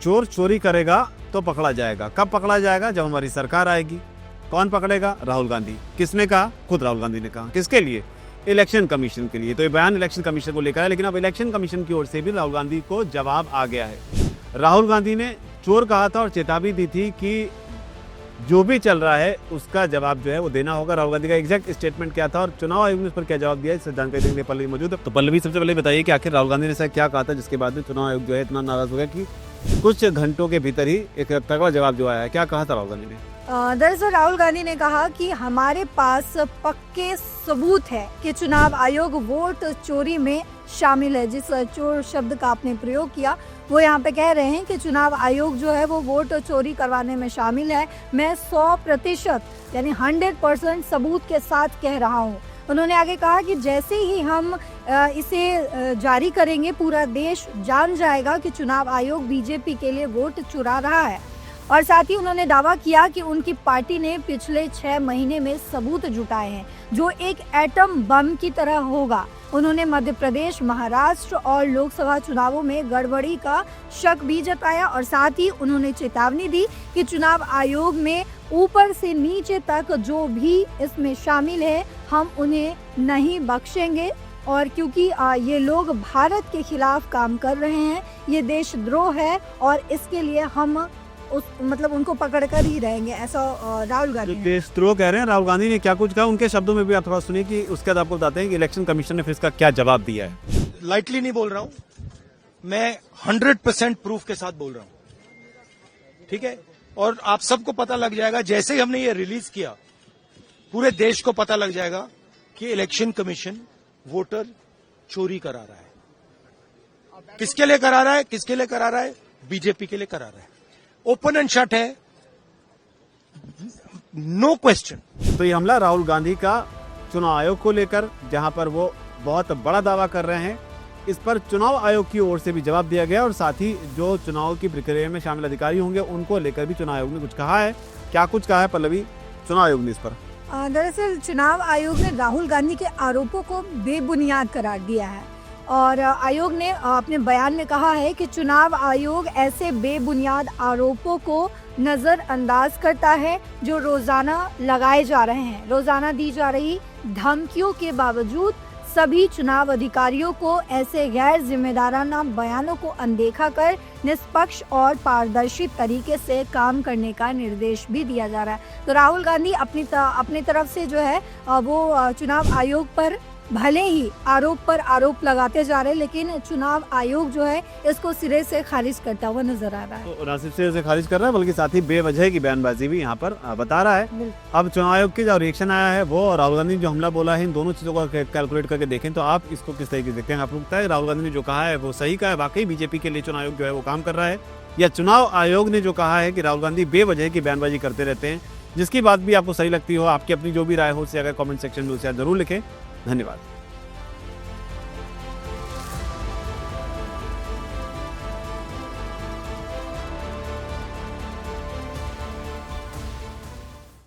चोर चोरी करेगा तो पकड़ा जाएगा। कब पकड़ा जाएगा? जब हमारी सरकार आएगी। कौन पकड़ेगा? राहुल गांधी। किसने कहा? खुद राहुल गांधी ने कहा। किसके लिए? इलेक्शन कमीशन के लिए। तो ये बयान इलेक्शन कमीशन को लेकर है, लेकिन अब इलेक्शन कमीशन की ओर से भी राहुल गांधी को जवाब आ गया है। राहुल गांधी ने चोर कहा था और चेतावनी दी थी कि जो भी चल रहा है उसका जवाब जो है वो देना होगा। राहुल गांधी का एग्जैक्ट स्टेटमेंट क्या था और चुनाव आयोग ने उस पर क्या जवाब दिया, इससे जानकारी देने के लिए पल्लवी मौजूद है। तो पल्लवी, सबसे पहले बताइए कि आखिर राहुल गांधी ने ऐसा क्या कहा था जिसके बाद में चुनाव आयोग जो है इतना नाराज हो गया कि कुछ घंटों के भीतर ही एक तगड़ा जवाब जो आया है। क्या कहा था राहुल गांधी ने? दरअसल राहुल गांधी ने कहा कि हमारे पास पक्के सबूत है कि चुनाव आयोग वोट चोरी में शामिल है। जिस चोर शब्द का आपने प्रयोग किया वो यहाँ पे कह रहे हैं कि चुनाव आयोग जो है वो वोट चोरी करवाने में शामिल है। मैं 100% यानी 100% सबूत के साथ कह रहा हूँ। उन्होंने आगे कहा कि जैसे ही हम इसे जारी करेंगे पूरा देश जान जाएगा कि चुनाव आयोग बीजेपी के लिए वोट चुरा रहा है। और साथ ही उन्होंने दावा किया कि उनकी पार्टी ने पिछले 6 महीने में सबूत जुटाए हैं जो एक एटम बम की तरह होगा। उन्होंने मध्य प्रदेश, महाराष्ट्र और लोकसभा चुनावों में गड़बड़ी का शक भी जताया और साथ ही उन्होंने चेतावनी दी कि चुनाव आयोग में ऊपर से नीचे तक जो भी इसमें शामिल है हम उन्हें नहीं बख्शेंगे। और क्योंकि ये लोग भारत के खिलाफ काम कर रहे हैं, ये देशद्रोह है और इसके लिए हम उनको पकड़ कर ही रहेंगे, ऐसा राहुल गांधी देशद्रोह कह रहे हैं। राहुल गांधी ने क्या कुछ कहा उनके शब्दों में भी आप थोड़ा सुनिए कि उसके बाद आपको बताते हैं कि इलेक्शन कमीशन ने फिर इसका क्या जवाब दिया है। लाइटली नहीं बोल रहा हूं मैं, 100% प्रूफ के साथ बोल रहा हूं, ठीक है। और आप सबको पता लग जाएगा जैसे ही हमने ये रिलीज किया, पूरे देश को पता लग जाएगा कि इलेक्शन कमीशन वोटर चोरी करा रहा है। किसके लिए करा रहा है? किसके लिए करा रहा है? बीजेपी के लिए करा रहा है। ओपन एंड शट है, नो क्वेश्चन। तो ये हमला राहुल गांधी का चुनाव आयोग को लेकर, जहां पर वो बहुत बड़ा दावा कर रहे हैं, इस पर चुनाव आयोग की ओर से भी जवाब दिया गया और साथ ही जो चुनाव की प्रक्रिया में शामिल अधिकारी होंगे उनको लेकर भी चुनाव आयोग ने कुछ कहा है। क्या कुछ कहा है पल्लवी चुनाव आयोग ने इस पर? दरअसल चुनाव आयोग ने राहुल गांधी के आरोपों को बेबुनियाद करार दिया है और आयोग ने अपने बयान में कहा है कि चुनाव आयोग ऐसे बेबुनियाद आरोपों को नजरअंदाज करता है जो रोजाना लगाए जा रहे हैं। रोजाना दी जा रही धमकियों के बावजूद सभी चुनाव अधिकारियों को ऐसे गैर जिम्मेदाराना बयानों को अनदेखा कर निष्पक्ष और पारदर्शी तरीके से काम करने का निर्देश भी दिया जा रहा है। तो राहुल गांधी अपनी तरफ से जो है वो चुनाव आयोग पर भले ही आरोप पर आरोप लगाते जा रहे हैं, लेकिन चुनाव आयोग जो है इसको सिरे से खारिज करता हुआ नजर आ रहा है। तो ना सिर्फ सिरे से खारिज कर रहा है बल्कि साथ ही बेवजह की बयानबाजी भी यहाँ पर बता रहा है। अब चुनाव आयोग की जो रिएक्शन आया है वो, राहुल गांधी ने जो हमला बोला है, इन दोनों चीजों को कैलकुलेट करके देखें तो आप इसको किस तरीके से देखते हैं? आपको लगता है राहुल गांधी ने जो कहा है वो सही कहा है? वाकई बीजेपी के लिए चुनाव आयोग जो है वो काम कर रहा है, या चुनाव आयोग ने जो कहा है कि राहुल गांधी बेवजह की बयानबाजी करते रहते हैं, जिसकी बात भी आपको सही लगती हो, आपकी अपनी जो भी राय हो उसे अगर कमेंट सेक्शन में उसे जरूर लिखें। धन्यवाद।